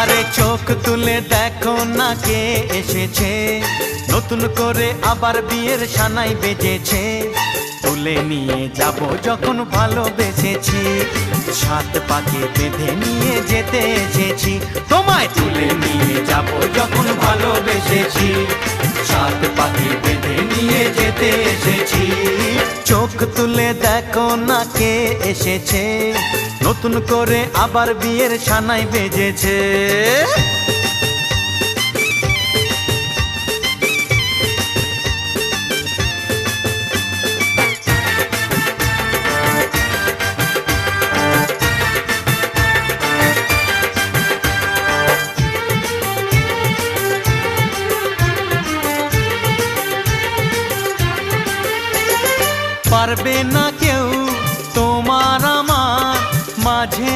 আরে চোখ তুলে দেখো না কে এসেছে, নতুন করে আবার বিয়ের সানাই বেজেছে। তুলে নিয়ে যাব যখন ভালোবেসেছি, সাত পাকে বেঁধে নিয়ে যেতে এসেছি। তোমায় তুলে নিয়ে যাব যখন ভালোবেসেছি, সাত পাকে বেঁধে নিয়ে যেতে এসেছি। চোখ তুলে দেখো না কে এসেছে, নতুন করে আবার বিয়ের সানাই বেজেছে। পারবে না কেউ তোমার আমার মাঝে